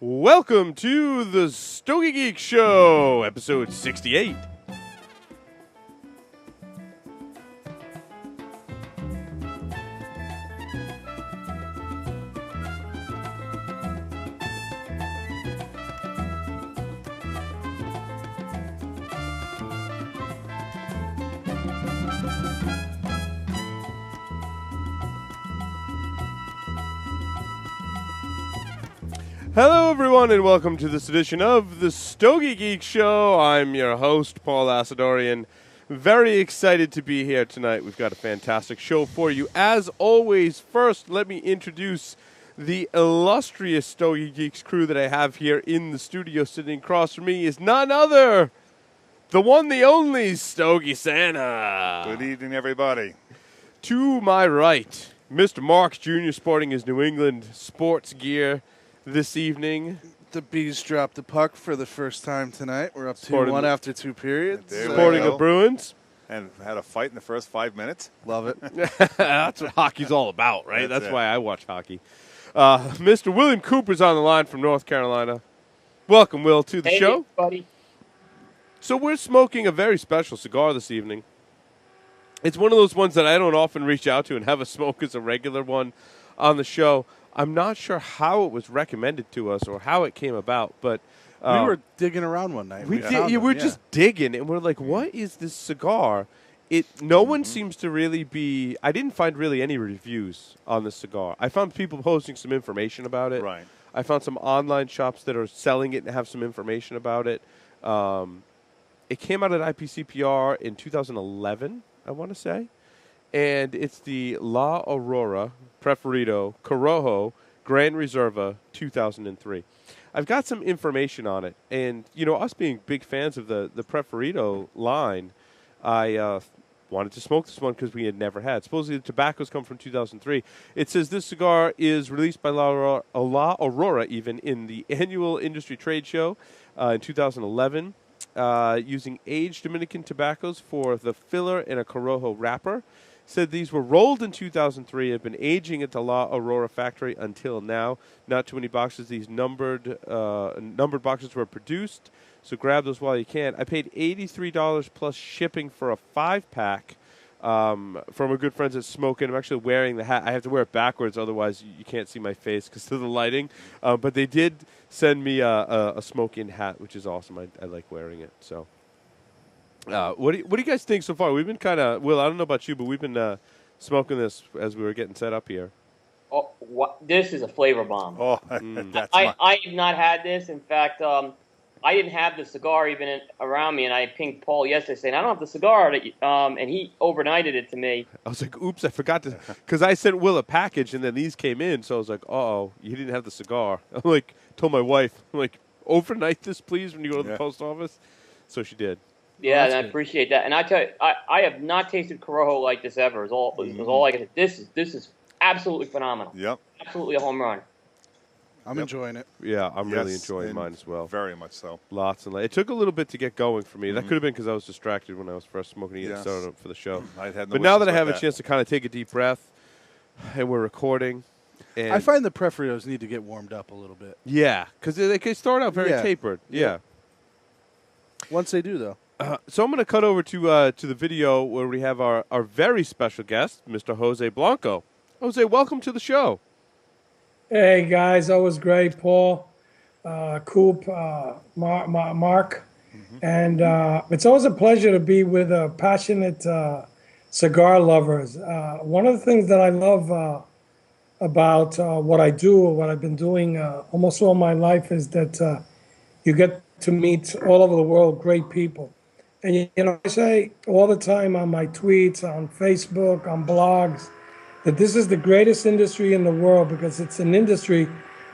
Welcome to the Stogie Geek Show, episode 68. Hello, everyone, and welcome to this edition of the Stogie Geek Show. I'm your host, Paul Asadorian. Very excited to be here tonight. We've got a fantastic show for you. As always, first, let me introduce the illustrious Stogie Geeks crew that I have here in the studio. Sitting across from me is none other, the one, the only, Stogie Santa. Good evening, everybody. To my right, Mr. Marks Jr. sporting his New England sports gear this evening. The Bees dropped the puck for the first time tonight. We're up 2-1 after two periods. Supporting the Bruins. And had a fight in the first 5 minutes. Love it. That's what hockey's all about, right? That's it. why I watch hockey. Mr. William Cooper's on the line from North Carolina. Welcome, Will, to the show. Buddy. So we're smoking a very special cigar this evening. It's one of those ones that I don't often reach out to and have a smoke as a regular one on the show. I'm not sure how it was recommended to us or how it came about, but We were digging around one night. we were just digging, and we're like, "What is this cigar?" No one seems to really be. I didn't find really any reviews on this cigar. I found people posting some information about it. Right. I found some online shops that are selling it and have some information about it. It came out at IPCPR in 2011, I want to say. And it's the La Aurora Preferido Corojo Gran Reserva 2003. I've got some information on it. And, you know, us being big fans of the Preferido line, I wanted to smoke this one because we had never had. Supposedly the tobaccos come from 2003. It says this cigar is released by La Aurora even in the annual industry trade show in 2011, using aged Dominican tobaccos for the filler and a Corojo wrapper. Said these were rolled in 2003, have been aging at the La Aurora factory until now. Not too many boxes. These numbered boxes were produced, so grab those while you can. I paid $83 plus shipping for a 5-pack from a good friend that's smoking. I'm actually wearing the hat. I have to wear it backwards, otherwise you can't see my face because of the lighting. But they did send me a smoke-in hat, which is awesome. I like wearing it, so... What do you guys think so far? We've been kind of, Will, I don't know about you, but we've been smoking this as we were getting set up here. Oh, this is a flavor bomb. Oh, I have not had this. In fact, I didn't have the cigar even around me, and I pinged Paul yesterday saying, I don't have the cigar, and he overnighted it to me. I was like, oops, I forgot to, because I sent Will a package, and then these came in, so I was like, uh-oh, you didn't have the cigar. I'm like, told my wife, I'm like, overnight this, please, when you go to the post office. So she did. Yeah, and I appreciate that. And I tell you, I have not tasted Corojo like this ever. Is all I can say. This is absolutely phenomenal. Yep. Absolutely a home run. I'm enjoying it. Yeah, I'm really enjoying mine as well. Very much so. Lots and lots. It took a little bit to get going for me. That could have been because I was distracted when I was first smoking it and started up for the show. But now that I have a chance to kind of take a deep breath, and we're recording. And I find the Preferidos need to get warmed up a little bit. Yeah, because they can start out very tapered. Yeah. Once they do, though. So I'm going to cut over to the video where we have our very special guest, Mr. Jose Blanco. Jose, welcome to the show. Hey, guys. Always great, Paul, Coop, Mark. And it's always a pleasure to be with passionate cigar lovers. One of the things that I love about what I do or what I've been doing almost all my life is that you get to meet all over the world great people. And, you know, I say all the time on my tweets, on Facebook, on blogs, that this is the greatest industry in the world because it's an industry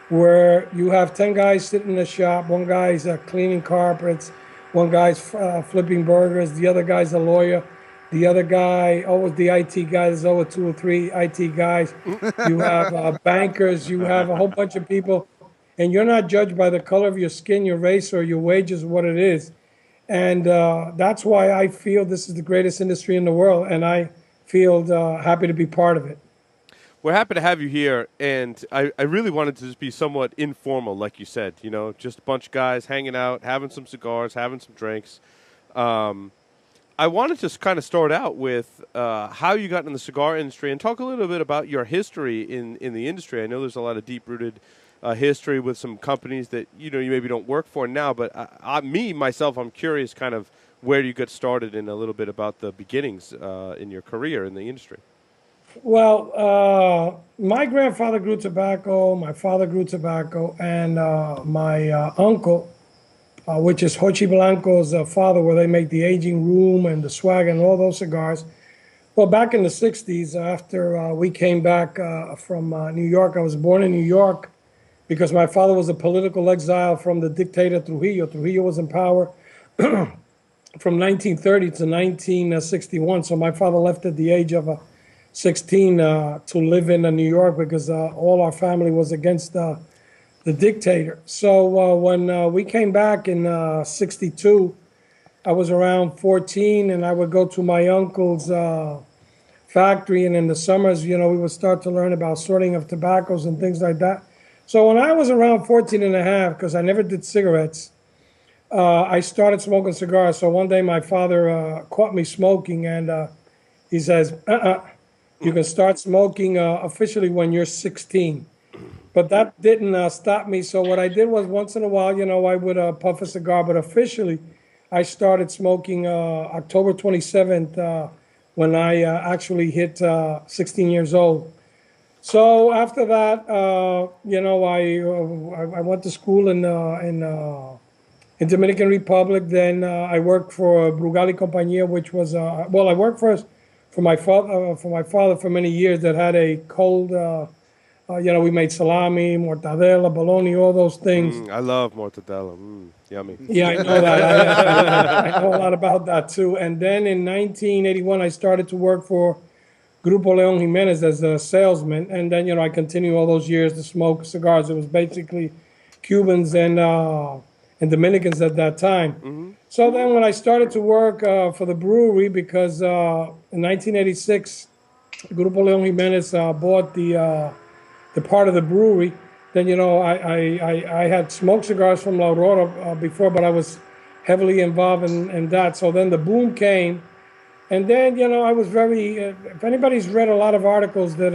where you have 10 guys sitting in a shop, one guy's cleaning carpets, one guy's flipping burgers, the other guy's a lawyer, the other guy, always the IT guy, there's always 2 or 3 IT guys. You have bankers, you have a whole bunch of people, and you're not judged by the color of your skin, your race, or your wages, what it is. And that's why I feel this is the greatest industry in the world, and I feel happy to be part of it. we're happy to have you here, and I really wanted to just be somewhat informal, like you said. Just a bunch of guys hanging out, having some cigars, having some drinks. I wanted to kind of start out with how you got in the cigar industry and talk a little bit about your history in the industry. I know there's a lot of deep-rooted history with some companies that you maybe don't work for now, but myself, I'm curious kind of where you got started and a little bit about the beginnings in your career in the industry. Well, my grandfather grew tobacco, my father grew tobacco, and my uncle, which is Hochi Blanco's father, where they make the aging room and the swag and all those cigars. Well, back in the 60s, after we came back from New York, I was born in New York because my father was a political exile from the dictator Trujillo. Trujillo was in power from 1930 to 1961. So my father left at the age of 16 to live in New York because all our family was against the dictator. So when we came back in 62, I was around 14, and I would go to my uncle's factory, and in the summers, we would start to learn about sorting of tobaccos and things like that. So when I was around 14 and a half, because I never did cigarettes, I started smoking cigars. So one day my father caught me smoking, and he says, you can start smoking officially when you're 16. But that didn't stop me. So what I did was once in a while, I would puff a cigar. But officially, I started smoking October 27th when I actually hit 16 years old. So after that, I went to school in Dominican Republic. Then I worked for Brugal y Compañía, which was I worked first for my father for many years. That had a cold. We made salami, mortadella, bologna, all those things. I love mortadella. Yummy. Yeah, I know that. I know a lot about that too. And then in 1981, I started to work for Grupo Leon Jimenez as a salesman. And then, I continued all those years to smoke cigars. It was basically Cubans and Dominicans at that time. Mm-hmm. So then when I started to work for the brewery, because in 1986, Grupo Leon Jimenez bought the part of the brewery, then I had smoked cigars from La Aurora before, but I was heavily involved in that. So then the boom came, and then I was very. If anybody's read a lot of articles that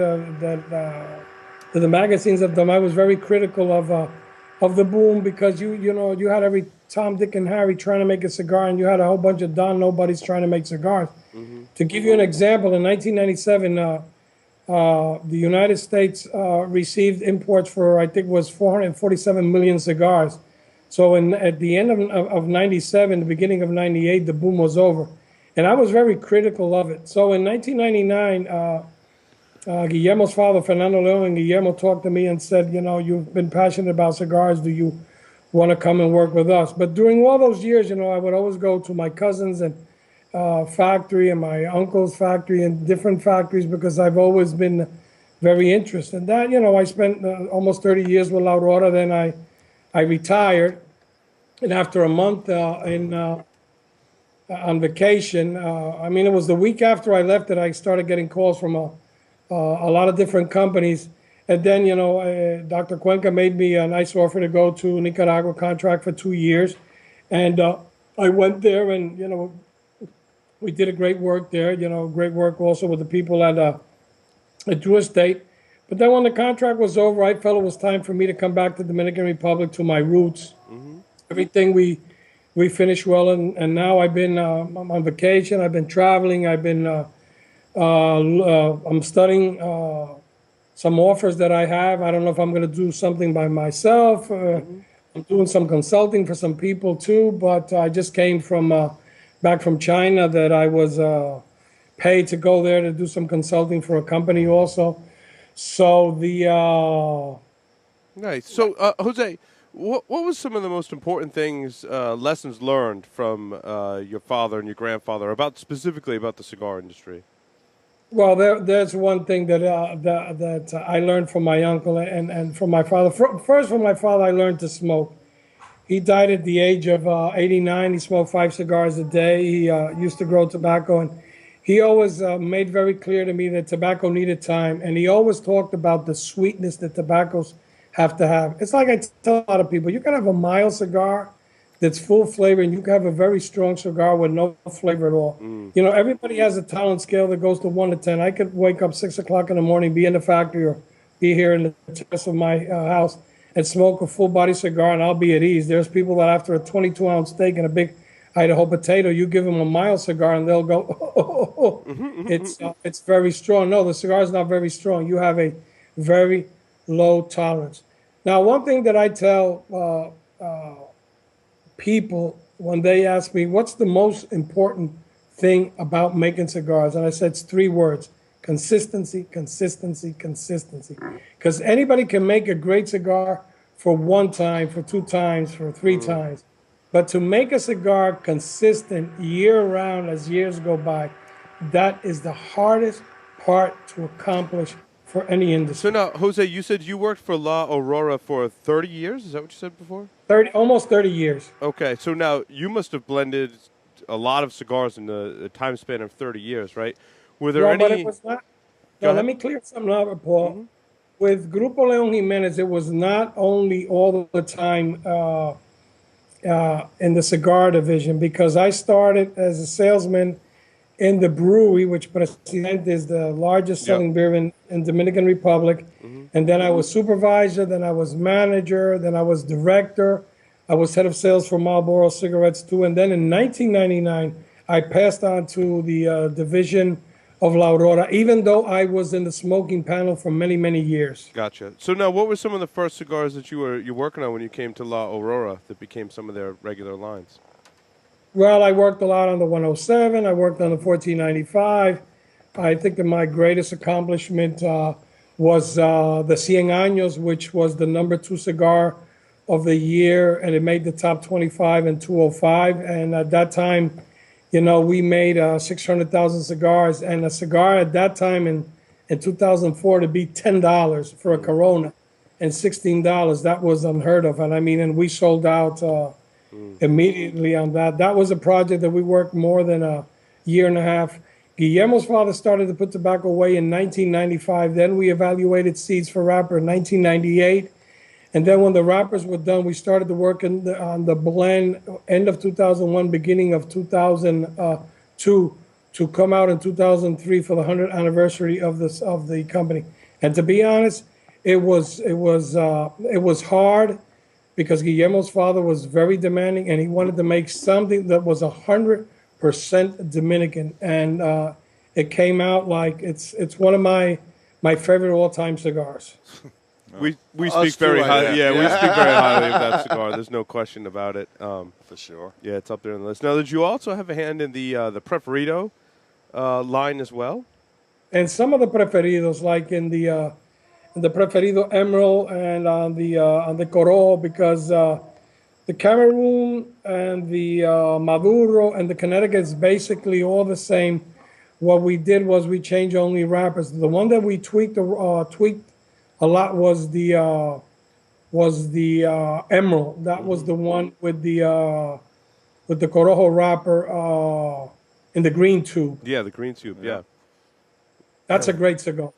the magazines have done, I was very critical of the boom because you had every Tom, Dick, and Harry trying to make a cigar, and you had a whole bunch of Don Nobodies trying to make cigars. Mm-hmm. To give you an example, in 1997. The United States received imports for, I think, was 447 million cigars. So at the end of 97, the beginning of 98, the boom was over. And I was very critical of it. So in 1999, Guillermo's father, Fernando Leon, and Guillermo talked to me and said, you've been passionate about cigars. Do you want to come and work with us? But during all those years, I would always go to my cousins and factory and my uncle's factory and different factories because I've always been very interested in that. I spent almost 30 years with La Aurora. Then I retired, and after a month on vacation, it was the week after I left that I started getting calls from a lot of different companies. And then, Dr. Cuenca made me a nice offer to go to Nicaragua, contract for 2 years. And I went there and, we did a great work there, great work also with the people at Drew Estate. But then when the contract was over, I felt it was time for me to come back to Dominican Republic, to my roots. Mm-hmm. Everything we finished well, and now I've been on vacation. I've been traveling. I've been I'm studying some offers that I have. I don't know if I'm going to do something by myself. I'm doing some consulting for some people too. But I just came from back from China that I was paid to go there to do some consulting for a company also. So nice. So Jose, what was some of the most important things, lessons learned from your father and your grandfather specifically about the cigar industry? Well, there's one thing that I learned from my uncle and from my father. First, from my father, I learned to smoke. He died at the age of 89. He smoked 5 cigars a day. He used to grow tobacco, and he always made very clear to me that tobacco needed time, and he always talked about the sweetness that tobaccos have to have. It's like I tell a lot of people, you can have a mild cigar that's full flavor, and you can have a very strong cigar with no flavor at all. You know, everybody has a tolerance scale that goes to 1 to 10. I could wake up 6 o'clock in the morning, be in the factory, or be here in the terrace of my house and smoke a full body cigar, and I'll be at ease. There's people that after a 22-ounce steak and a big Idaho potato, you give them a mild cigar and they'll go, oh. It's very strong. No, the cigar is not very strong. You have a very low tolerance. Now, one thing that I tell people when they ask me, what's the most important thing about making cigars? And I said, it's 3 words: consistency, consistency, consistency. Because anybody can make a great cigar for 1 time, for 2 times, for 3 times. But to make a cigar consistent year round as years go by, that is the hardest part to accomplish for any industry. So now, Jose, you said you worked for La Aurora for 30 years? Is that what you said before? Almost 30 years. Okay, so now you must have blended a lot of cigars in the time span of 30 years, right? Were there But any... it was not. No, let me clear something up, Paul. With Grupo Leon Jimenez, it was not only all the time in the cigar division, because I started as a salesman in the brewery, which Presidente is the largest selling beer in Dominican Republic. And then I was supervisor, then I was manager, then I was director. I was head of sales for Marlboro cigarettes too. And then in 1999, I passed on to the division of La Aurora, even though I was in the smoking panel for many, many years. Gotcha. So now, what were some of the first cigars that you were working on when you came to La Aurora that became some of their regular lines? Well, I worked a lot on the 107. I worked on the 1495. I think that my greatest accomplishment was the Cien Años, which was the number 2 cigar of the year, and it made the top 25 in 205. And at that time, you know, we made 600,000 cigars, and a cigar at that time in 2004 to be $10 for a Corona and $16, that was unheard of. And I mean, and we sold out immediately on that. That was a project that we worked more than a year and a half. Guillermo's father started to put tobacco away in 1995. Then we evaluated seeds for wrapper in 1998. And then when the wrappers were done, we started to work on the blend end of 2001, beginning of 2002 to come out in 2003 for the 100th anniversary of the company. And to be honest, it was hard, because Guillermo's father was very demanding, and he wanted to make something that was 100% Dominican. And it came out like it's one of my favorite all-time cigars. We speak very highly. Yeah, we speak very highly of that cigar. There's no question about it. For sure. Yeah, it's up there on the list. Now, did you also have a hand in the Preferido line as well? And some of the Preferidos, like in the Preferido Emerald and on the Corojo, because the Cameroon and the Maduro and the Connecticut is basically all the same. What we did was we changed only wrappers. The one that we tweaked a lot was the Emerald. That was the one with the Corojo wrapper in the green tube. Yeah, the green tube. Yeah, that's a great cigar.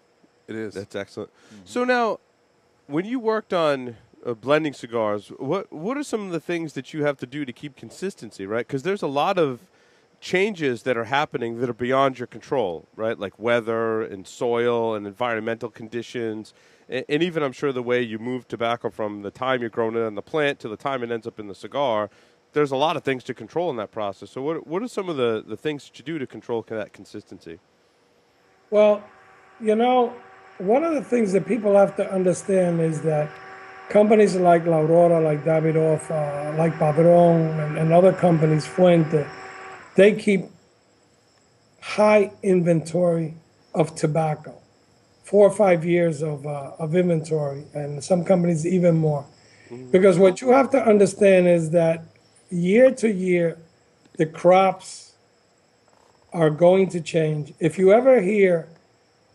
It is. That's excellent. So now, when you worked on blending cigars, what are some of the things that you have to do to keep consistency, right? Because there's a lot of changes that are happening that are beyond your control, right? Like weather and soil and environmental conditions. And even, I'm sure, the way you move tobacco from the time you're growing it on the plant to the time it ends up in the cigar, there's a lot of things to control in that process. So what are some of the things that you do to control that consistency? Well, you know, one of the things that people have to understand is that companies like La Aurora, like Davidoff, like Padron, and other companies, Fuente, they keep high inventory of tobacco. 4 or 5 years of inventory, and some companies even more. Because what you have to understand is that year to year, the crops are going to change. If you ever hear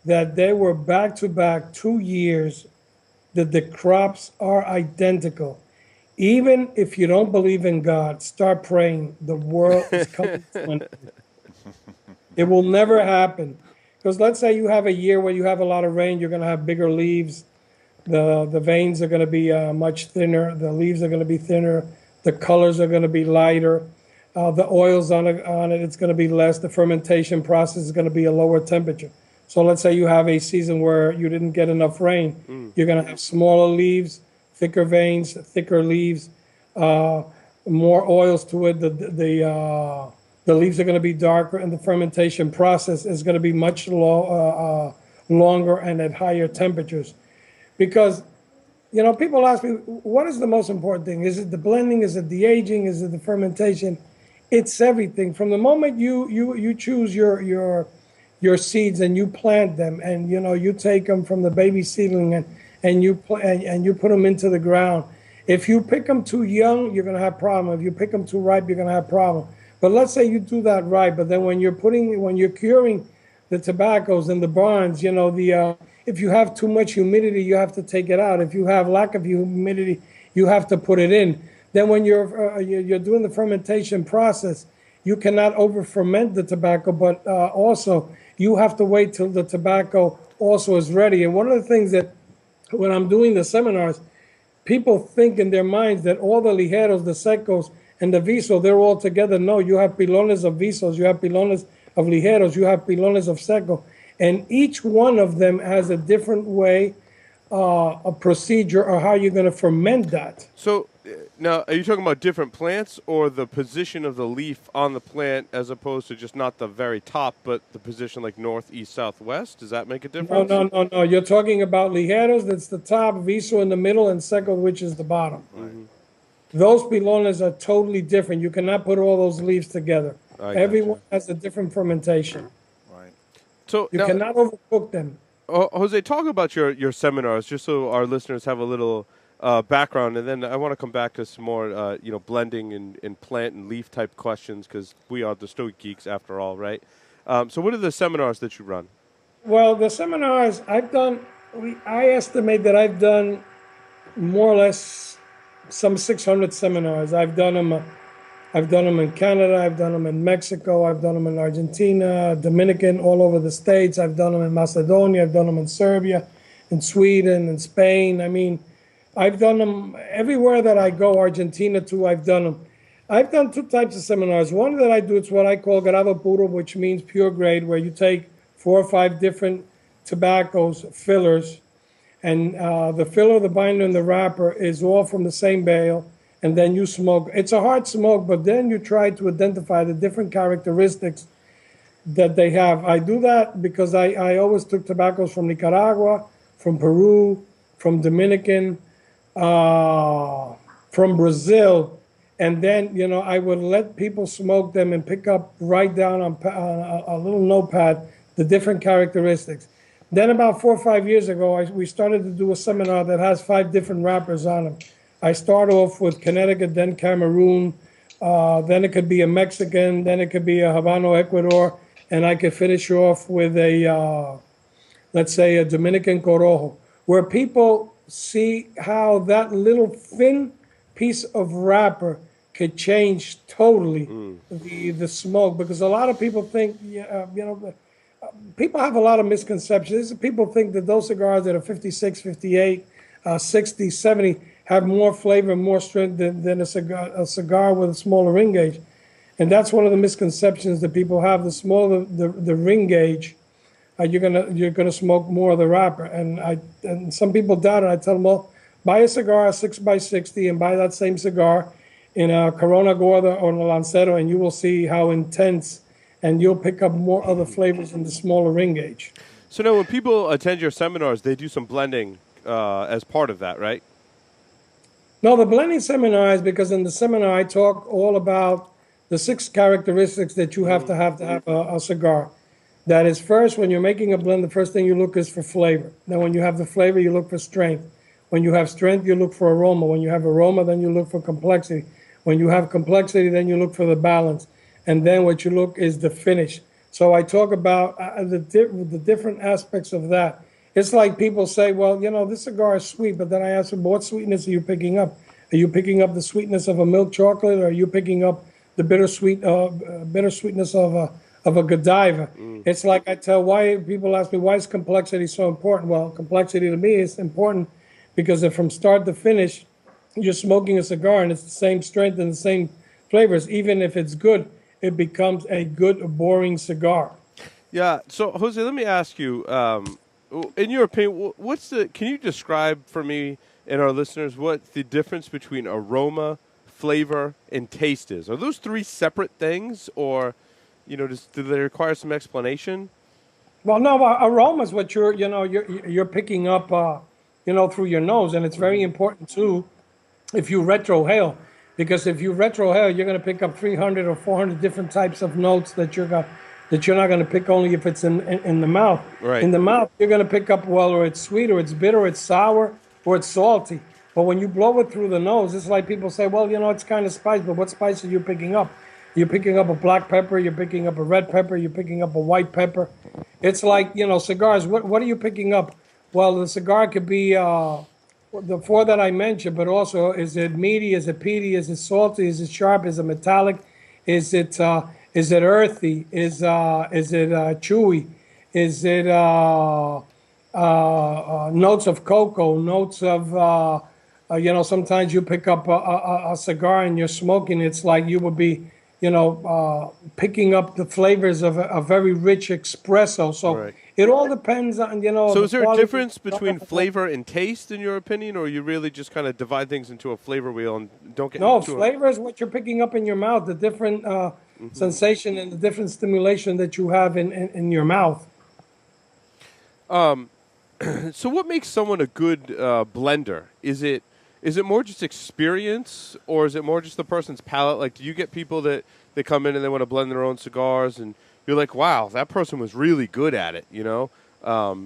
that they were back-to-back 2 years, that the crops are identical, even if you don't believe in God, start praying. The world is coming to an end. It will never happen. Because let's say you have a year where you have a lot of rain, you're going to have bigger leaves. The veins are going to be much thinner. The leaves are going to be thinner. The colors are going to be lighter. The oils on it, it's going to be less. The fermentation process is going to be a lower temperature. So let's say you have a season where you didn't get enough rain. You're going to have smaller leaves, thicker veins, thicker leaves, more oils to it. The leaves are going to be darker, and the fermentation process is going to be much longer and at higher temperatures. Because, people ask me, what is the most important thing? Is it the blending? Is it the aging? Is it the fermentation? It's everything. From the moment you choose your seeds and you plant them, and you take them from the baby seedling and you put them into the ground. If you pick them too young, you're going to have problem. If you pick them too ripe, you're going to have problem. But let's say you do that right. But then when you're curing the tobaccos in the barns, if you have too much humidity, you have to take it out. If you have lack of humidity, you have to put it in. Then when you're doing the fermentation process, you cannot over ferment the tobacco, but also you have to wait till the tobacco also is ready. And one of the things that when I'm doing the seminars, people think in their minds that all the ligeros, the secos, and the viso, they're all together. No, you have pilones of visos, you have pilones of ligeros, you have pilones of seco. And each one of them has a different way, a procedure, or how you're going to ferment that. So now, are you talking about different plants or the position of the leaf on the plant as opposed to just not the very top, but the position like north, east, south, west? Does that make a difference? No. You're talking about ligeros, that's the top, viso in the middle, and seco, which is the bottom. Mm-hmm. Those pilones are totally different. You cannot put all those leaves together. Everyone has a different fermentation. Right. So you cannot overcook them. Jose, talk about your seminars, just so our listeners have a little background, and then I want to come back to some more, blending and plant and leaf type questions, because we are the Stoic Geeks after all, right? So what are the seminars that you run? Well, the seminars I've done, I estimate that I've done more or less some 600 seminars. I've done them in Canada, I've done them in Mexico, I've done them in Argentina, Dominican, all over the States. I've done them in Macedonia, I've done them in Serbia, in Sweden, in Spain. I mean, I've done them everywhere that I go, Argentina too, I've done them. I've done two types of seminars. One that I do, it's what I call grado puro, which means pure grade, where you take 4 or 5 different tobaccos, fillers, and the filler, the binder, and the wrapper is all from the same bale, and then you smoke. It's a hard smoke, but then you try to identify the different characteristics that they have. I do that because I always took tobaccos from Nicaragua, from Peru, from Dominican, from Brazil, and then, I would let people smoke them and write down on a little notepad the different characteristics. Then about 4 or 5 years ago, we started to do a seminar that has 5 different wrappers on them. I start off with Connecticut, then Cameroon, then it could be a Mexican, then it could be a Habano, Ecuador, and I could finish off with let's say a Dominican Corojo, where people see how that little thin piece of wrapper could change totally the smoke. Because a lot of people think, people have a lot of misconceptions. People think that those cigars that are 56, 58, 60, 70 have more flavor, more strength than a cigar with a smaller ring gauge. And that's one of the misconceptions that people have. The smaller the ring gauge, you're gonna smoke more of the wrapper. And some people doubt it. I tell them, well, buy a cigar, a 6x60, and buy that same cigar in a Corona Gorda or a Lancero, and you will see how intense, and you'll pick up more other flavors in the smaller ring gauge. So now when people attend your seminars, they do some blending as part of that, right? No, the blending seminar is because in the seminar I talk all about the 6 characteristics that you have to have a cigar. That is, first, when you're making a blend, the first thing you look is for flavor. Then when you have the flavor, you look for strength. When you have strength, you look for aroma. When you have aroma, then you look for complexity. When you have complexity, then you look for the balance. And then what you look is the finish. So I talk about the different aspects of that. It's like people say, well, this cigar is sweet, but then I ask them, what sweetness are you picking up? Are you picking up the sweetness of a milk chocolate, or are you picking up the bittersweetness of of a Godiva. It's like I tell why people ask me why is complexity so important. Well, complexity to me is important because if from start to finish you're smoking a cigar and it's the same strength and the same flavors, even if it's good, it becomes a good boring cigar. Yeah. So, Jose, let me ask you, in your opinion, can you describe for me and our listeners what the difference between aroma, flavor, and taste is? Are those three separate things, or, do they require some explanation? Well, no, aroma is what you're picking up, through your nose, and it's very important too if you retrohale, because if you retrohale, you're going to pick up 300 or 400 different types of notes that you're not going to pick only if it's in the mouth. Right. In the mouth, you're going to pick up whether it's sweet or it's bitter, or it's sour or it's salty. But when you blow it through the nose, it's like people say, well, it's kind of spicy, but what spice are you picking up? You're picking up a black pepper, you're picking up a red pepper, you're picking up a white pepper. It's like, cigars. What are you picking up? Well, the cigar could be the four that I mentioned, but also, is it meaty? Is it peaty? Is it salty? Is it sharp? Is it metallic? Is it earthy? Is it chewy? Is it notes of cocoa? Notes of sometimes you pick up a cigar and you're smoking. It's like you would be picking up the flavors of a very rich espresso. So Right. it all depends on, So is there a quality. difference between flavor and taste, in your opinion, or you really just kind of divide things into a flavor wheel and don't get No, into flavor is what you're picking up in your mouth, the different sensation and the different stimulation that you have in your mouth. So what makes someone a good blender? Is it more just experience, or is it more just the person's palate? Like, do you get people that they come in and they want to blend their own cigars, and you're like, wow, that person was really good at it,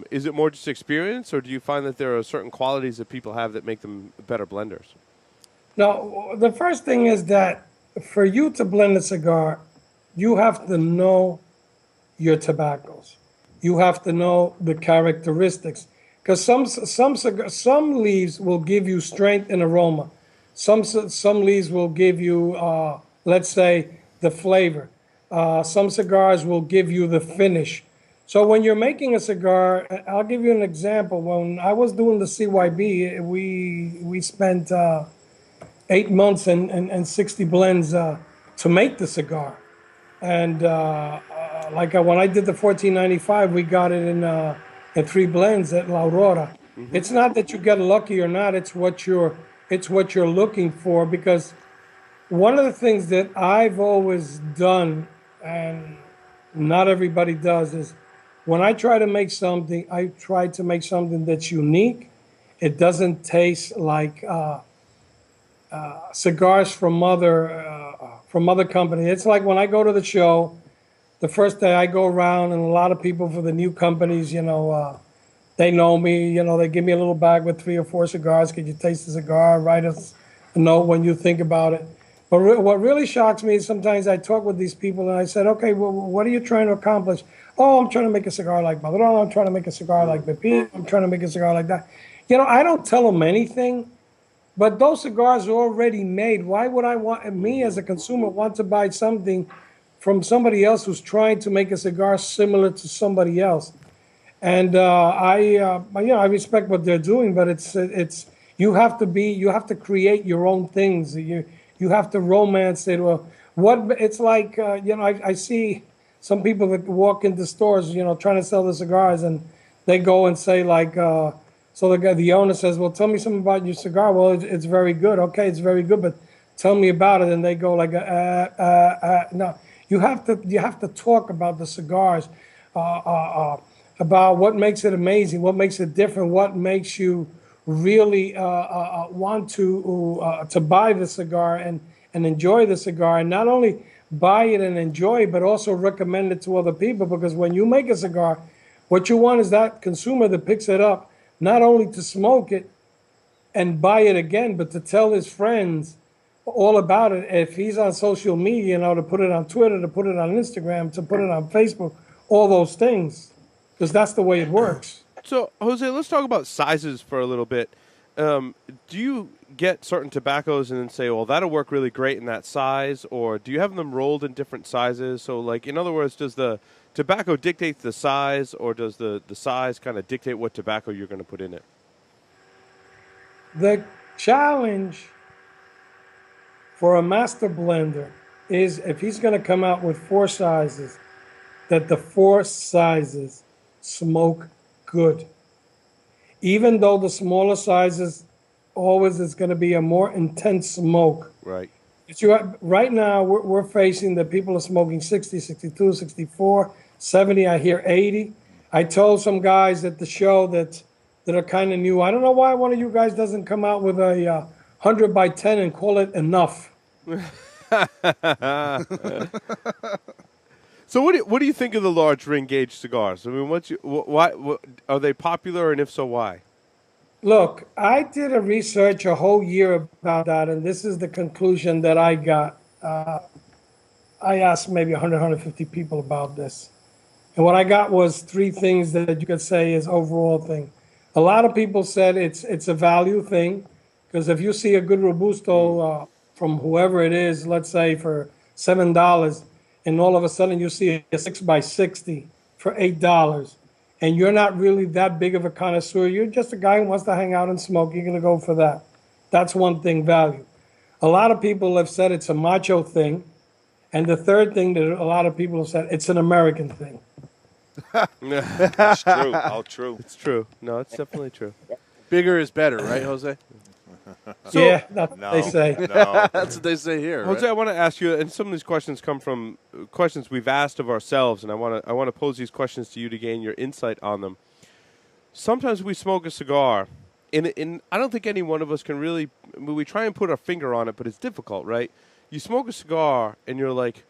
Is it more just experience, or do you find that there are certain qualities that people have that make them better blenders? Now, the first thing is that for you to blend a cigar, you have to know your tobaccos. You have to know the characteristics. Because some leaves will give you strength and aroma. Some leaves will give you, let's say, the flavor. Some cigars will give you the finish. So when you're making a cigar, I'll give you an example. When I was doing the CYB, we spent 8 months and 60 blends to make the cigar. And when I did the 1495, we got it in 3 blends at La Aurora. Mm-hmm. It's not that you get lucky or not. It's what you're looking for. Because one of the things that I've always done, and not everybody does, is when I try to make something, I try to make something that's unique. It doesn't taste like cigars from other companies. It's like when I go to the show, the first day I go around, and a lot of people for the new companies, they know me. They give me a little bag with 3 or 4 cigars. Could you taste the cigar? Write us a note when you think about it. But what really shocks me is sometimes I talk with these people and I said, okay, well, what are you trying to accomplish? Oh, I'm trying to make a cigar like Maduro. I'm trying to make a cigar like Pepin. I'm trying to make a cigar like that. I don't tell them anything. But those cigars are already made. Why would me as a consumer, want to buy something from somebody else who's trying to make a cigar similar to somebody else? And I respect what they're doing, but it's you have to create your own things. You have to romance it. Well, it's like I see some people that walk into stores, trying to sell the cigars, and they go and say like. So the owner says, well, tell me something about your cigar. Well, it's very good. Okay, it's very good, but tell me about it. And they go like, no. You have to talk about the cigars, about what makes it amazing, what makes it different, what makes you really want to buy the cigar and enjoy the cigar. And not only buy it and enjoy it, but also recommend it to other people. Because when you make a cigar, what you want is that consumer that picks it up, not only to smoke it and buy it again, but to tell his friends all about it. If he's on social media, to put it on Twitter, to put it on Instagram, to put it on Facebook, all those things, because that's the way it works. So, Jose, let's talk about sizes for a little bit. Do you get certain tobaccos and then say, well, that'll work really great in that size, or do you have them rolled in different sizes? So, like, in other words, does the tobacco dictate the size, or does the size kind of dictate what tobacco you're going to put in it? The challenge for a master blender is if he's going to come out with 4 sizes, that the 4 sizes smoke good. Even though the smaller sizes always is going to be a more intense smoke. Right. Right now, we're facing that people are smoking 60, 62, 64, 70. I hear 80. I told some guys at the show that are kind of new. I don't know why one of you guys doesn't come out with a 100 by 10 and call it enough. So what do you think of the large ring gauge cigars? I mean, what are they popular, and if so, why? Look, I did a research a whole year about that, and this is the conclusion that I got. I asked maybe 100, 150 people about this. And what I got was 3 things that you could say is overall thing. A lot of people said it's a value thing, because if you see a good Robusto from whoever it is, let's say for $7, and all of a sudden you see a 6x60 for $8, and you're not really that big of a connoisseur, you're just a guy who wants to hang out and smoke, you're going to go for that. That's one thing, value. A lot of people have said it's a macho thing. And the third thing that a lot of people have said, it's an American thing. It's true. All true. It's true. No, it's definitely true. Bigger is better, right, Jose? Yeah, that's what they say. No. That's what they say here. Jose, Right? I want to ask you, and some of these questions come from questions we've asked of ourselves, and I want to pose these questions to you to gain your insight on them. Sometimes we smoke a cigar, and I don't think any one of us can really. I mean, we try and put our finger on it, but it's difficult, right? You smoke a cigar, and you're like,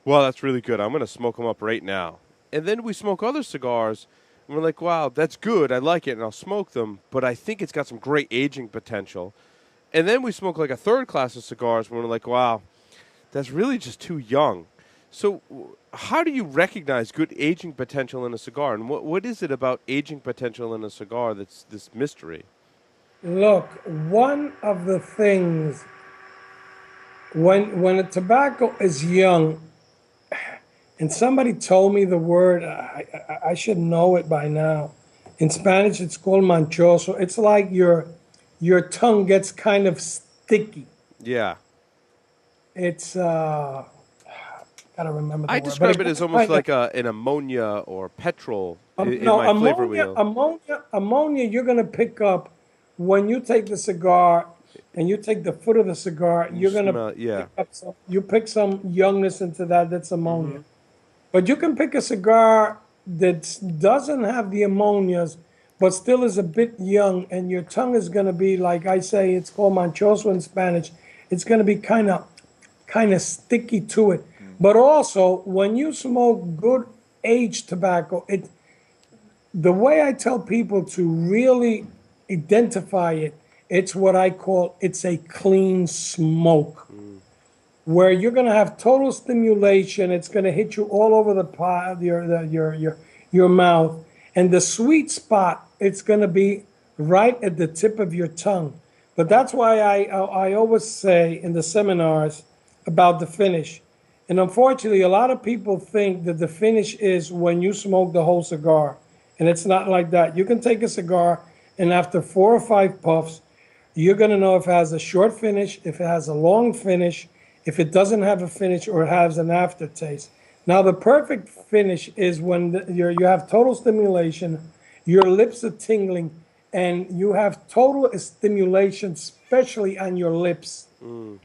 "Wow, that's really good. I'm going to smoke them up right now." And then we smoke other cigars, and we're like, "Wow, that's good. I like it, and I'll smoke them." But I think it's got some great aging potential. And then we smoke like a third class of cigars when we're like, wow, that's really just too young. So how do you recognize good aging potential in a cigar? And what is it about aging potential in a cigar that's this mystery? Look, one of the things, when a tobacco is young, and somebody told me the word, I should know it by now. In Spanish, it's called manchoso. It's like your tongue gets kind of sticky. Yeah. It's gotta remember the I word. describe But it as almost like an ammonia or petrol in no, my flavor wheel. ammonia you're gonna pick up when you take the cigar and you take the foot of the cigar, you're gonna pick up you pick some youngness into that. That's ammonia. But you can pick a cigar that doesn't have the ammonias, but still is a bit young, and your tongue is going to be, like I say, it's called manchoso in Spanish. It's going to be kind of sticky to it. But also, when you smoke good aged tobacco, the way I tell people to really identify it, it's what I call, it's a clean smoke, where you're going to have total stimulation. It's going to hit you all over the pot, your mouth. And the sweet spot, it's going to be right at the tip of your tongue. But that's why I always say in the seminars about the finish. And unfortunately, a lot of people think that the finish is when you smoke the whole cigar. And it's not like that. You can take a cigar, and after 4 or 5 puffs, you're going to know if it has a short finish, if it has a long finish, if it doesn't have a finish, or it has an aftertaste. Now, the perfect finish is when you have total stimulation, your lips are tingling, and you have total stimulation, especially on your lips,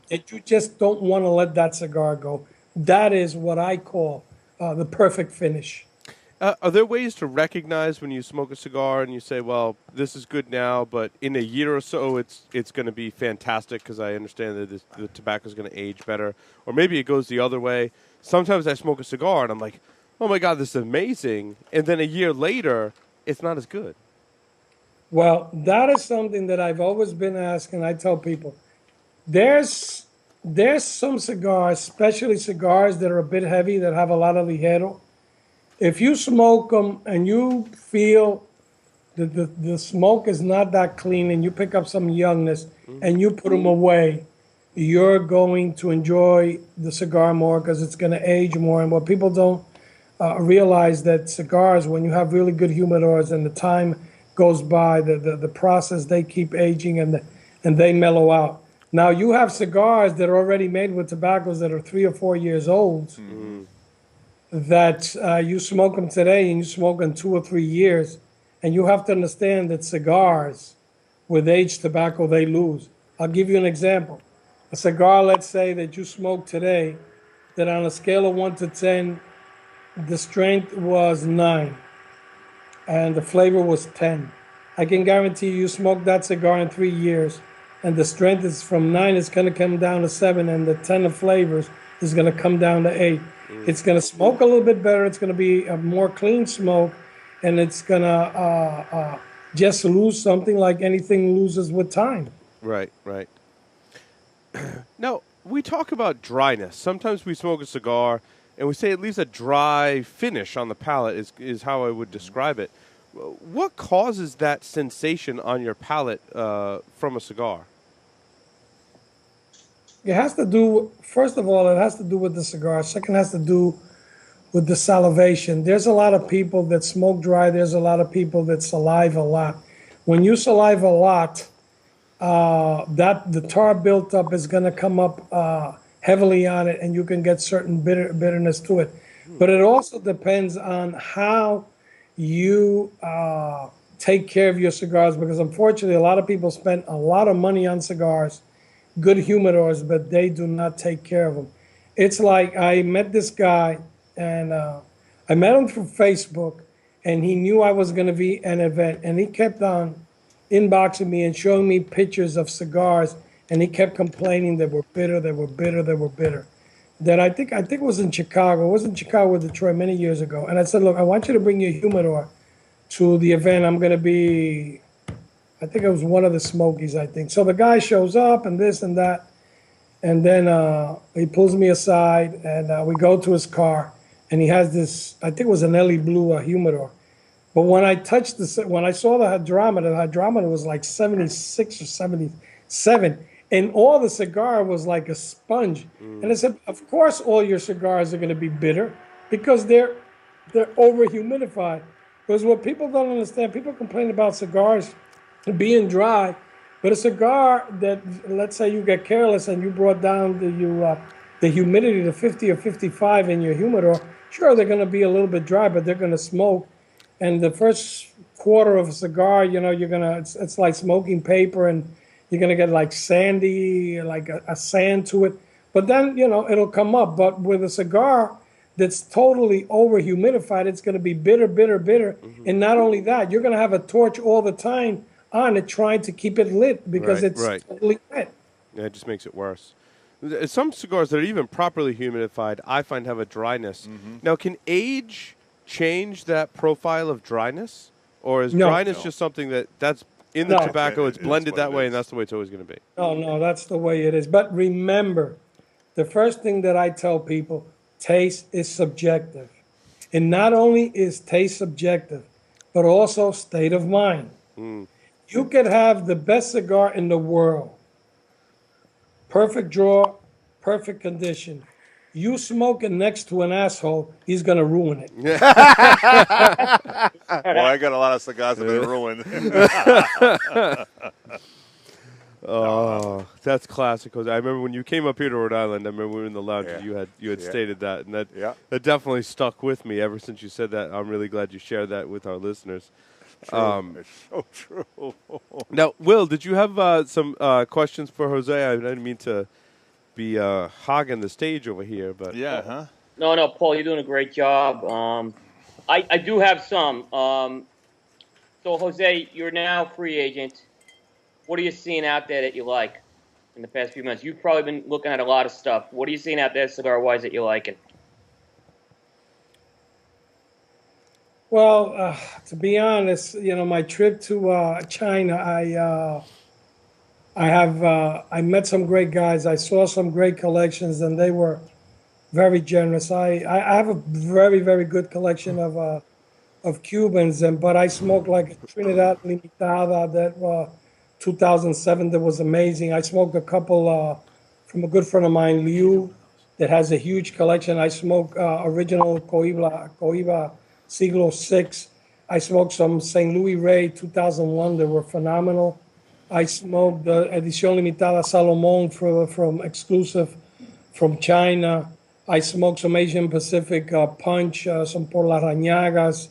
that you just don't want to let that cigar go. That is what I call the perfect finish. Are there ways to recognize when you smoke a cigar and you say, well, this is good now, but in a year or so it's going to be fantastic because I understand that the tobacco is going to age better? Or maybe it goes the other way. Sometimes I smoke a cigar and I'm like, oh, my God, this is amazing. And then a year later, it's not as good. Well, that is something that I've always been asking. I tell people, there's some cigars, especially cigars that are a bit heavy, that have a lot of ligero. If you smoke them and you feel the smoke is not that clean, and you pick up some youngness and you put them away, you're going to enjoy the cigar more because it's going to age more. And what people don't realize that cigars, when you have really good humidors and the time goes by, the process, they keep aging and they mellow out. Now you have cigars that are already made with tobaccos that are 3 or 4 years old, that you smoke them today and you smoke them 2 or 3 years, and you have to understand that cigars with aged tobacco, they lose. I'll give you an example. A cigar, let's say that you smoke today, that on a scale of 1 to 10, the strength was 9 and the flavor was 10. I can guarantee you smoke that cigar in 3 years, and the strength is from 9, it's going to come down to 7, and the 10 of flavors is going to come down to 8. It's going to smoke a little bit better. It's going to be a more clean smoke, and it's going to just lose something like anything loses with time. Right. Now, we talk about dryness. Sometimes we smoke a cigar, and we say it leaves a dry finish on the palate is how I would describe it. What causes that sensation on your palate from a cigar? It has to do, first of all, it has to do with the cigar. Second, has to do with the salivation. There's a lot of people that smoke dry. There's a lot of people that saliva a lot. When you saliva a lot, that the tar built up is going to come up heavily on it, and you can get certain bitterness to it. But it also depends on how you take care of your cigars, because unfortunately a lot of people spend a lot of money on cigars, good humidors, but they do not take care of them. It's like I met this guy, and I met him through Facebook, and he knew I was going to be an event, and he kept on inboxing me and showing me pictures of cigars, and he kept complaining they were bitter. That I think it was in Chicago. It was in Chicago or Detroit many years ago. And I said, look, I want you to bring your humidor to the event. I'm going to be, I think it was one of the Smokies, I think. So the guy shows up and this and that. And then he pulls me aside, and we go to his car. And he has this, I think it was an LE Blue humidor. But when I when I saw the hydrometer was like 76 or 77. And all the cigar was like a sponge. And I said, of course all your cigars are going to be bitter because they're over humidified. Because what people don't understand, people complain about cigars being dry, but a cigar that, let's say you get careless and you brought down the humidity to 50 or 55 in your humidor, sure, they're going to be a little bit dry, but they're going to smoke. And the first quarter of a cigar, it's like smoking paper, and you're going to get like sandy, like a sand to it. But then, it'll come up. But with a cigar that's totally over humidified, it's going to be bitter. Mm-hmm. And not only that, you're going to have a torch all the time on it trying to keep it lit because it's totally wet. Yeah, it just makes it worse. Some cigars that are even properly humidified, I find have a dryness. Mm-hmm. Now, can age change that profile of dryness? Or is dryness just something that's in the tobacco, it's blended that way, and that's the way it's always going to be? No, that's the way it is. But remember, the first thing that I tell people, taste is subjective. And not only is taste subjective, but also state of mind. You could have the best cigar in the world, perfect draw, perfect condition. You smoke it next to an asshole, he's going to ruin it. Well, I got a lot of cigars that have been ruined. Oh, that's classic. I remember when you came up here to Rhode Island, I remember we were in the lounge and you had stated that, and that definitely stuck with me ever since you said that. I'm really glad you shared that with our listeners. It's so true. Now, Will, did you have some questions for Jose? I didn't mean to be hogging the stage over here, but No, Paul, you're doing a great job. I do have some. So, Jose, you're now a free agent. What are you seeing out there that you like in the past few months? You've probably been looking at a lot of stuff. What are you seeing out there cigar-wise that you liking? Well, to be honest, my trip to China, I met some great guys. I saw some great collections, and they were very generous. I have a very, very good collection of of Cubans, but I smoked like a Trinidad Limitada that 2007 that was amazing. I smoked a couple from a good friend of mine, Liu, that has a huge collection. I smoked original Coiba Siglo 6. I smoked some St. Louis Ray 2001 that were phenomenal. I smoked the Edición Limitada Salomon from exclusive from China. I smoked some Asian Pacific Punch, some Por las Rañagas.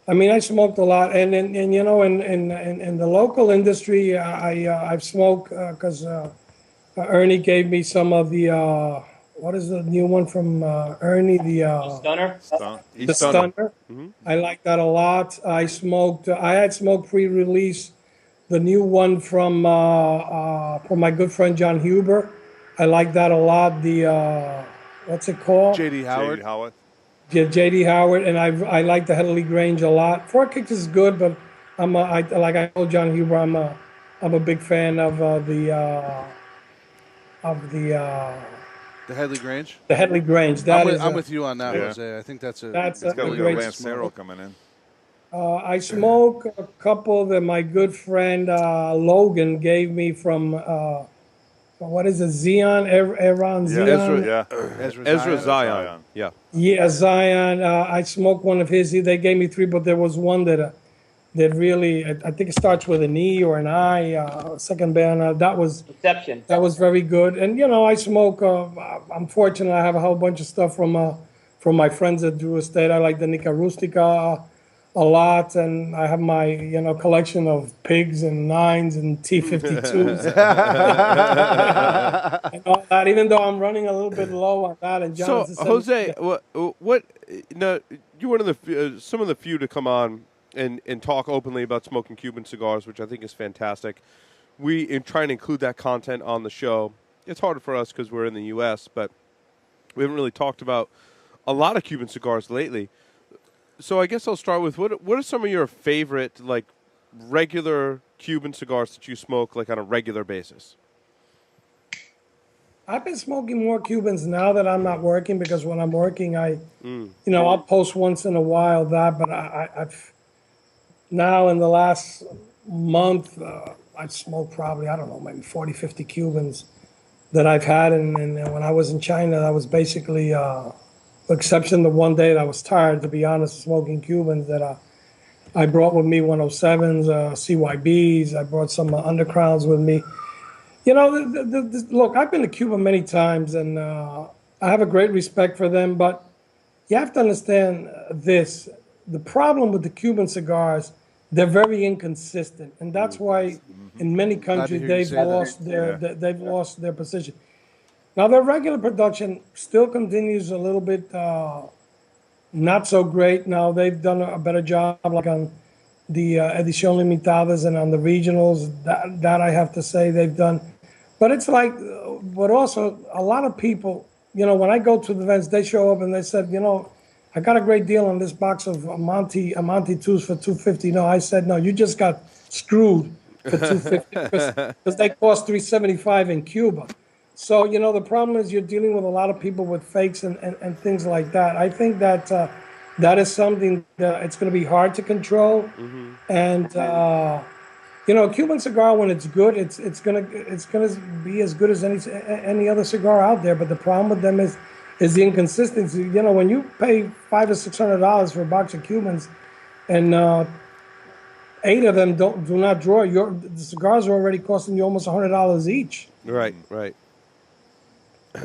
I mean, I smoked a lot, and you know, in the local industry, I've smoked because Ernie gave me some of the what is the new one from Ernie, Stunner. the Stunner. I like that a lot. I smoked. I had smoked pre-release the new one from my good friend John Huber. I like that a lot. The what's it called? J.D. Howard. J.D. Howard. Yeah, J.D. Howard, and I like the Headley Grange a lot. Four Kicks is good, but like I told John Huber, I'm a big fan of the The Headley Grange. the Headley Grange. I'm with you on that, Yeah. Jose. I think that's a That's It's got a like a great Lancero coming in. I smoke a couple that my good friend Logan gave me from what is it, Zion, Iran Zion? Ezra Zion. Yeah. Yeah, Zion. I smoked one of his. They gave me three, but there was one that really, I think it starts with an E or an I. Second band. That was very good. And you know, I smoke. I'm fortunate. I have a whole bunch of stuff from my friends at Drew Estate. I like the Nica Rustica a lot, and I have my collection of pigs and nines and T52s and all that. Even though I'm running a little bit low on that, and John. So Jose, what? Now you're one of the some of the few to come on and talk openly about smoking Cuban cigars, which I think is fantastic. We try and include that content on the show. It's harder for us because we're in the U.S., but we haven't really talked about a lot of Cuban cigars lately. So I guess I'll start with what are some of your favorite like regular Cuban cigars that you smoke like on a regular basis? I've been smoking more Cubans now that I'm not working, because when I'm working, I'll post once in a while but I've now in the last month, I've smoked probably, I don't know, maybe 40, 50 Cubans that I've had. And when I was in China, that was basically, exception the one day that I was tired, to be honest, smoking Cubans, that I brought with me 107s, CYBs. I brought some Undercrowns with me. You know, look, I've been to Cuba many times, and I have a great respect for them, but you have to understand this. The problem with the Cuban cigars, they're very inconsistent, and that's why in many countries they've lost their position. Now, their regular production still continues a little bit not so great. Now, they've done a better job, like on the Edición Limitadas and on the regionals. That I have to say they've done. But it's like, but also a lot of people, when I go to the events, they show up and they said, I got a great deal on this box of Monte 2s for $250. No, I said, no, you just got screwed for $250 because they cost $375 in Cuba. So, the problem is you're dealing with a lot of people with fakes and things like that. I think that that is something that it's going to be hard to control. And, Cuban cigar, when it's good, it's gonna be as good as any other cigar out there. But the problem with them is the inconsistency. When you pay $500 or $600 for a box of Cubans, and 8 of them do not draw, the cigars are already costing you almost $100 each. Right.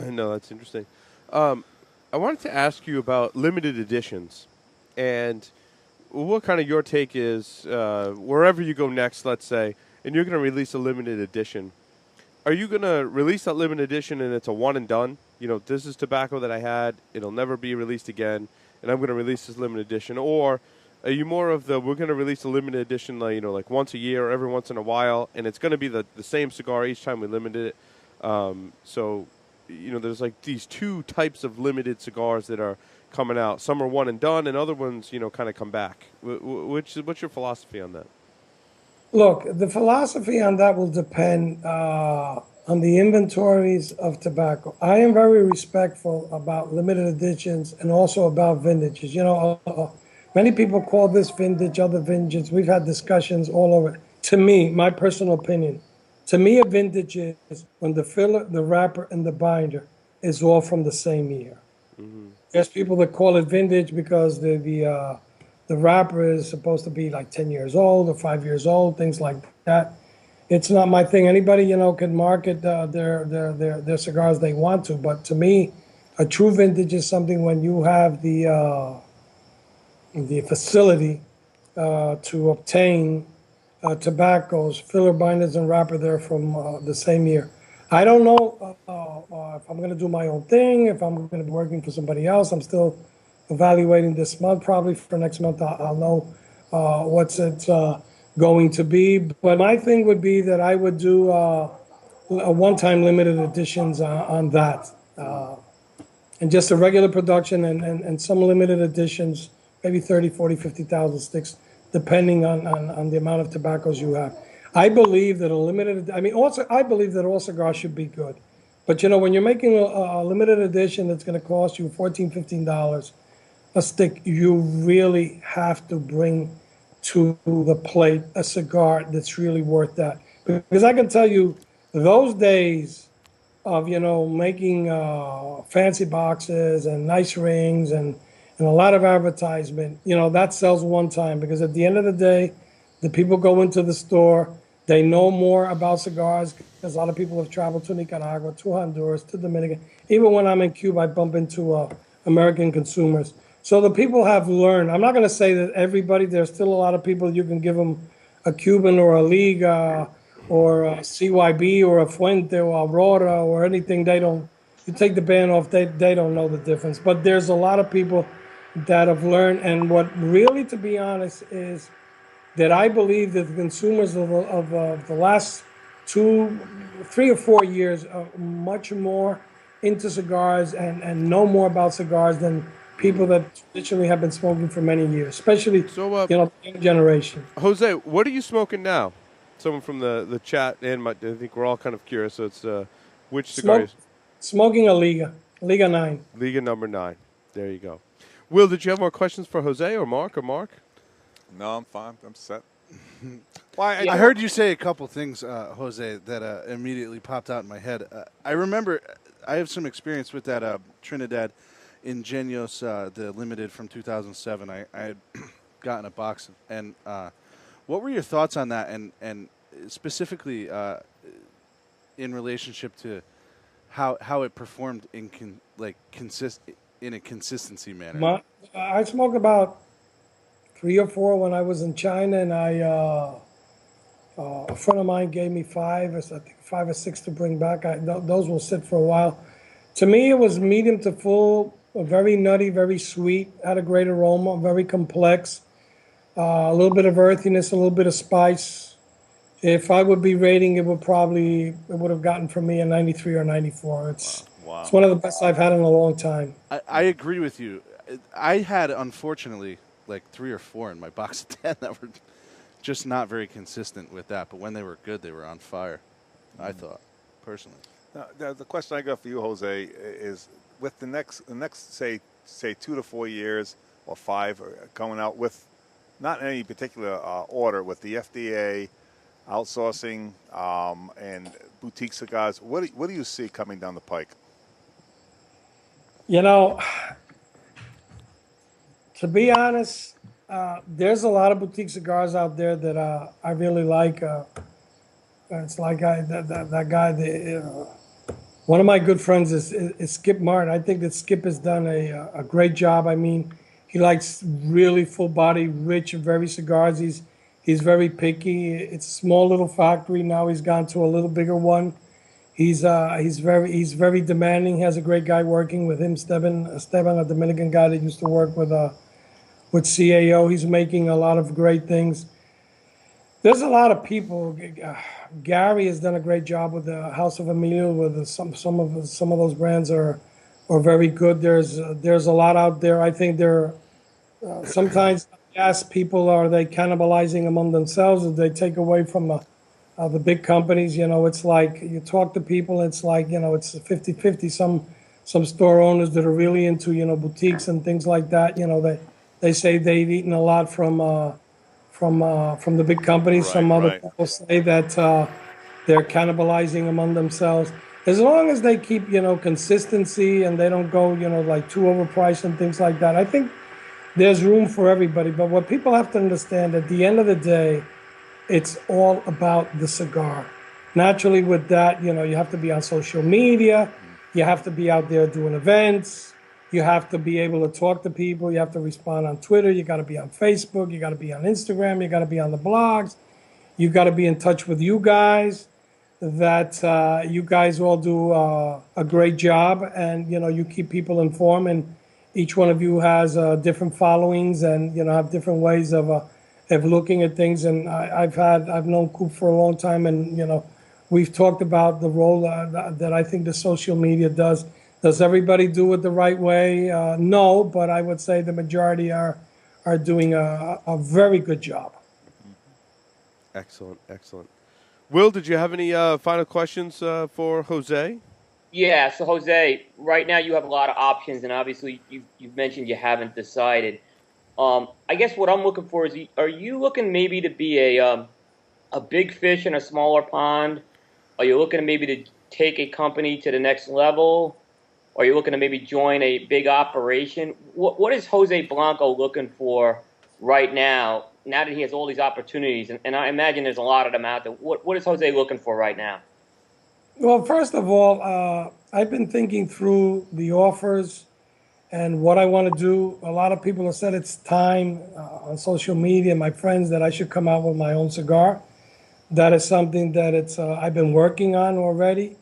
No, that's interesting. I wanted to ask you about limited editions and what kind of your take is wherever you go next, let's say, and you're going to release a limited edition. Are you going to release that limited edition and it's a one and done? This is tobacco that I had. It'll never be released again, and I'm going to release this limited edition. Or are you more of we're going to release a limited edition, like once a year or every once in a while, and it's going to be the same cigar each time we limited it? So there's like these two types of limited cigars that are coming out. Some are one and done, and other ones, kind of come back. What's your philosophy on that? Look, the philosophy on that will depend on the inventories of tobacco. I am very respectful about limited editions and also about vintages. Many people call this vintage, other vintage. We've had discussions all over. To me, my personal opinion, to me, a vintage is when the filler, the wrapper, and the binder is all from the same year. There's people that call it vintage because the wrapper is supposed to be like 10 years old or 5 years old, things like that. It's not my thing. Anybody, can market their cigars they want to, but to me, a true vintage is something when you have the facility to obtain tobaccos, filler binders, and wrapper there from the same year. I don't know if I'm going to do my own thing, if I'm going to be working for somebody else. I'm still evaluating this month. Probably for next month, I'll know what's it going to be. But my thing would be that I would do a one-time limited editions on that. And just a regular production and some limited editions, maybe 30, 40, 50,000 sticks, depending on the amount of tobaccos you have. I believe that I believe that all cigars should be good. But, when you're making a limited edition that's going to cost you $14, $15 a stick, you really have to bring to the plate a cigar that's really worth that. Because I can tell you, those days of, making fancy boxes and nice rings and a lot of advertisement, that sells one time. Because at the end of the day, the people go into the store, they know more about cigars because a lot of people have traveled to Nicaragua, to Honduras, to Dominican. Even when I'm in Cuba, I bump into American consumers. So the people have learned. I'm not going to say that everybody. There's still a lot of people you can give them a Cuban or a Liga or a CYB or a Fuente or Aurora or anything. They don't. You take the band off, they don't know the difference. But there's a lot of people that have learned. And what really, to be honest, is that I believe that the consumers of the last 2, 3 or 4 years are much more into cigars and know more about cigars than people that traditionally have been smoking for many years, especially the young generation. Jose, what are you smoking now? Someone from the chat and I think we're all kind of curious. So it's which cigar? Smoking a Liga 9. Liga number 9. There you go. Will, did you have more questions for Jose or Mark? No, I'm fine. I'm set. I heard you say a couple things, Jose, that immediately popped out in my head. I remember I have some experience with that Trinidad Ingenios, the limited from 2007. I had gotten a box. And what were your thoughts on that? And specifically in relationship to how it performed in a consistency manner? I smoke about 3 or 4 when I was in China, and a friend of mine gave me 5 or 6 to bring back. Those will sit for a while. To me, it was medium to full, very nutty, very sweet, had a great aroma, very complex, a little bit of earthiness, a little bit of spice. If I would be rating, it would have gotten from me a 93 or 94. It's one of the best I've had in a long time. I agree with you. I had, unfortunately, like 3 or 4 in my box of 10 that were just not very consistent with that. But when they were good, they were on fire, I thought, personally. Now, the question I got for you, Jose, is with the next say 2 to 4 years or 5 coming out with not in any particular order with the FDA outsourcing and boutique cigars. What do you see coming down the pike? To be honest, there's a lot of boutique cigars out there that I really like. It's like that guy. One of my good friends is Skip Martin. I think that Skip has done a great job. I mean, he likes really full body, rich, very cigars. He's very picky. It's a small little factory now. He's gone to a little bigger one. He's very demanding. He has a great guy working with him, Esteban, a Dominican guy that used to work with CAO. He's making a lot of great things. There's a lot of people. Gary has done a great job with the House of Emilio. With some of those brands are very good. There's a lot out there. I think they're sometimes I ask people, are they cannibalizing among themselves? Or they take away from the big companies? It's like you talk to people. It's like it's 50-50. Some store owners that are really into boutiques and things like that. they say they've eaten a lot from the big companies. Right, Some other right. people say that they're cannibalizing among themselves. As long as they keep, consistency and they don't go, like too overpriced and things like that, I think there's room for everybody. But what people have to understand, at the end of the day, it's all about the cigar. Naturally, with that, you have to be on social media. You have to be out there doing events. You have to be able to talk to people. You have to respond on Twitter. You got to be on Facebook. You got to be on Instagram. You got to be on the blogs. You got to be in touch with you guys. That you guys all do a great job, and you keep people informed. And each one of you has different followings, and have different ways of looking at things. And I've known Coop for a long time, and we've talked about the role that I think the social media does. Does everybody do it the right way? No, but I would say the majority are doing a very good job. Excellent, excellent. Will, did you have any final questions for Jose? Yeah, so Jose, right now you have a lot of options, and obviously you've mentioned you haven't decided. I guess what I'm looking for is, are you looking maybe to be a big fish in a smaller pond? Are you looking maybe to take a company to the next level? Are you looking to maybe join a big operation? What is Jose Blanco looking for right now that he has all these opportunities? And I imagine there's a lot of them out there. What is Jose looking for right now? Well, first of all, I've been thinking through the offers and what I want to do. A lot of people have said it's time on social media, my friends, that I should come out with my own cigar. That is something that I've been working on already.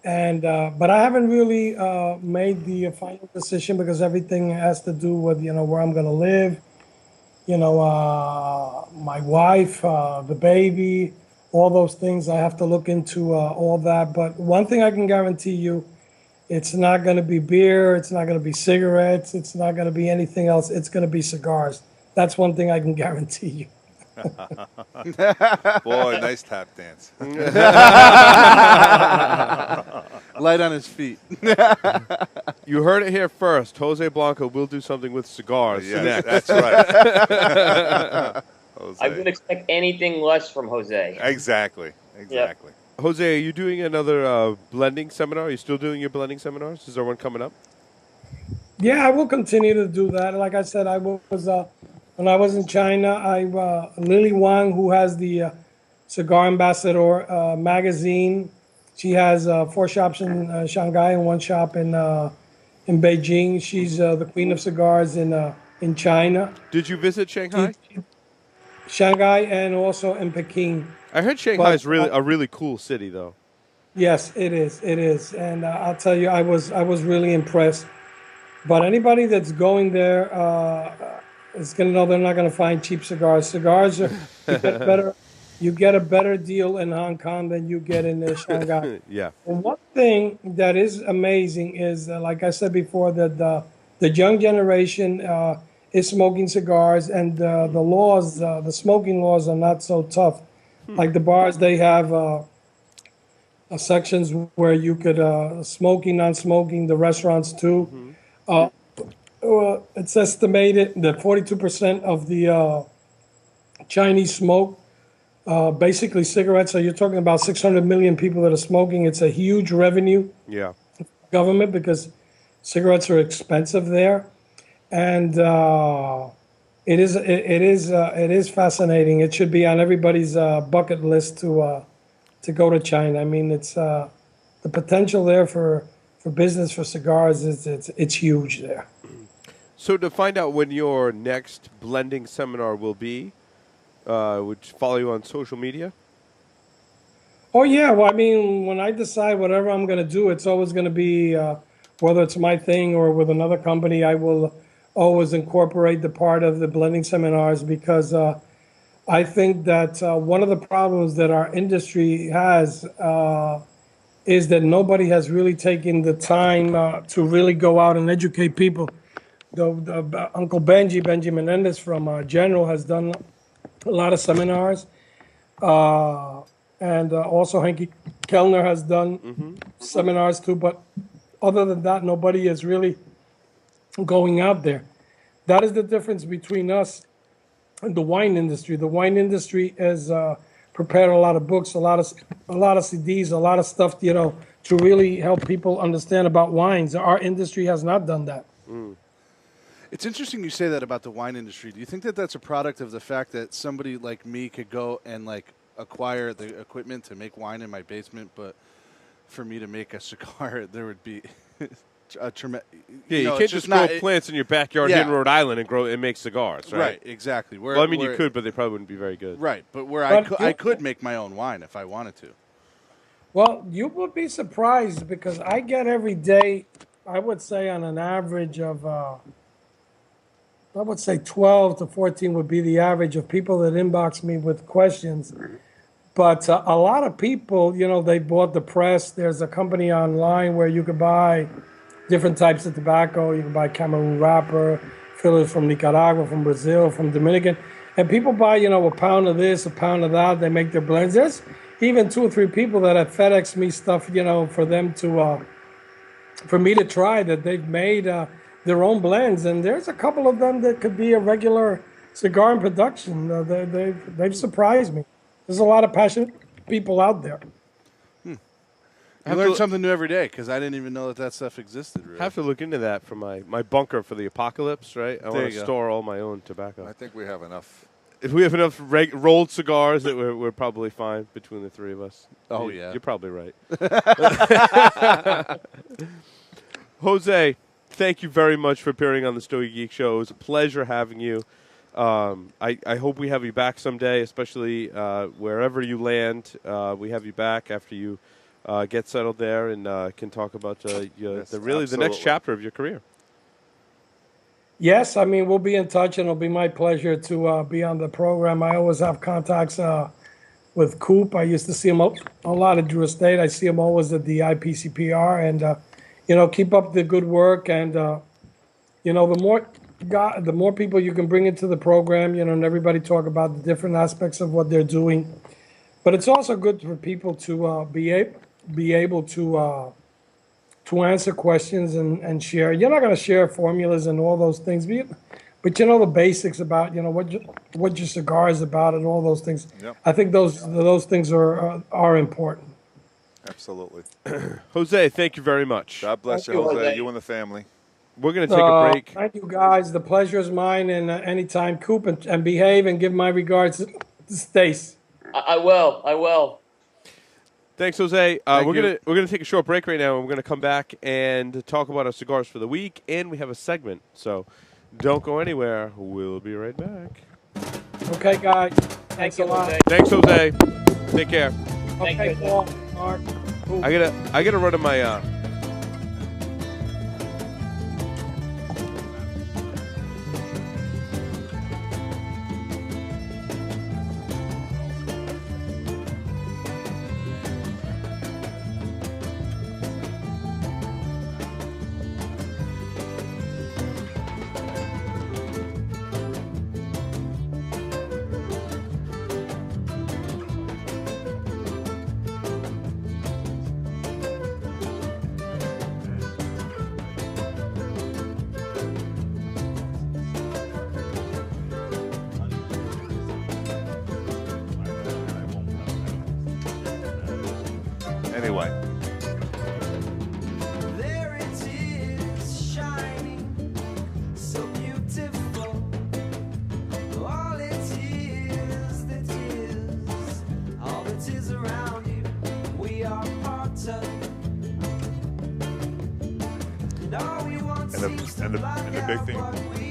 And but I haven't really made the final decision, because everything has to do with where I'm going to live, my wife, the baby, all those things. I have to look into all that. But one thing I can guarantee you, it's not going to be beer, it's not going to be cigarettes, it's not going to be anything else. It's going to be cigars. That's one thing I can guarantee you. Boy, nice tap dance. Light on his feet. You heard it here first. Jose Blanco will do something with cigars Yes, next. that's right. Jose. I wouldn't expect anything less from Jose. Exactly. Jose, are you doing another blending seminar? Are you still doing your blending seminars? Is there one coming up? Yeah, I will continue to do that. Like I said, I was when I was in China. Lily Wang, who has the Cigar Ambassador magazine, she has 4 shops in Shanghai and 1 shop in Beijing. She's the queen of cigars in China. Did you visit Shanghai? Shanghai and also in Peking. I heard Shanghai is really a really cool city, though. Yes, it is. It is, and I'll tell you, I was really impressed. But anybody that's going there is going to know they're not going to find cheap cigars. Cigars are you get a better deal in Hong Kong than you get in Shanghai. Yeah. And one thing that is amazing is, like I said before, that the young generation is smoking cigars, and the smoking laws are not so tough. Like the bars, they have sections where you could smoking, non-smoking. The restaurants too. It's estimated that 42% of the Chinese smoke basically cigarettes. So you're talking about 600 million people that are smoking. It's a huge revenue. Yeah. Government, because cigarettes are expensive there, and it is fascinating. It should be on everybody's bucket list to go to China. I mean, it's the potential there for business for cigars it's huge there. So to find out when your next blending seminar will be, would you follow you on social media? Oh yeah, well, I mean, when I decide whatever I'm going to do, it's always going to be whether it's my thing or with another company. I will always incorporate the part of the blending seminars, because I think that one of the problems that our industry has is that nobody has really taken the time to really go out and educate people. Uncle Benji Menendez from General has done a lot of seminars, and also Henke Kellner has done seminars too. But other than that, nobody is really going out there. that is the difference between us and the wine industry. The wine industry has prepared a lot of books, a lot of CDs, a lot of stuff, to really help people understand about wines. Our industry has not done that. It's interesting you say that about the wine industry. Do you think that that's a product of the fact that somebody like me could go and acquire the equipment to make wine in my basement, but for me to make a cigar, there would be a tremendous. You can't just grow plants in your backyard here in Rhode Island and make cigars, right? Right, exactly. You could, but they probably wouldn't be very good. Right, but I could make my own wine if I wanted to. Well, you would be surprised because I get every day, I would say on an average of, I would say 12 to 14 would be the average of people that inbox me with questions. But a lot of people, they bought the press. There's a company online where you could buy different types of tobacco. You can buy Cameroon wrapper, fillers from Nicaragua, from Brazil, from Dominican. And people buy, a pound of this, a pound of that. They make their blends. There's even 2 or 3 people that have FedEx me stuff, for them to, for me to try that they've made their own blends. And there's a couple of them that could be a regular cigar in production. They've surprised me. There's a lot of passionate people out there. I learn something new every day because I didn't even know that stuff existed. Really. I have to look into that for my bunker for the apocalypse, right? I want to store all my own tobacco. I think we have enough. If we have enough rolled cigars, that we're probably fine between the 3 of us. Oh, yeah. You're probably right. Jose, thank you very much for appearing on the Stogie Geek Show. It was a pleasure having you. I hope we have you back someday, especially wherever you land. We have you back after you get settled there and can talk about the next chapter of your career. Yes, we'll be in touch, and it'll be my pleasure to be on the program. I always have contacts with Coop. I used to see him a lot at Drew Estate. I see him always at the IPCPR, and keep up the good work. And the more people you can bring into the program, and everybody talk about the different aspects of what they're doing. But it's also good for people to be able to answer questions and share. You're not going to share formulas and all those things, but the basics about what your cigar is about and all those things. Yep. I think those things are important. Absolutely. Jose, thank you very much. God bless you, Jose. You and the family. We're going to take a break. Thank you, guys. The pleasure is mine. And anytime, Coop, and behave and give my regards to Stace. I will. Thanks, Jose. We're gonna take a short break right now, and we're gonna come back and talk about our cigars for the week, and we have a segment. So don't go anywhere. We'll be right back. Okay, guys. Thanks a lot. Jose. Thanks, Jose. Take care. Okay, Paul. Mark. Cool. I gotta run to my. Anyway. There it is, shining, so beautiful. All it is that is, all that is around you, we are part of. And all we want And the big thing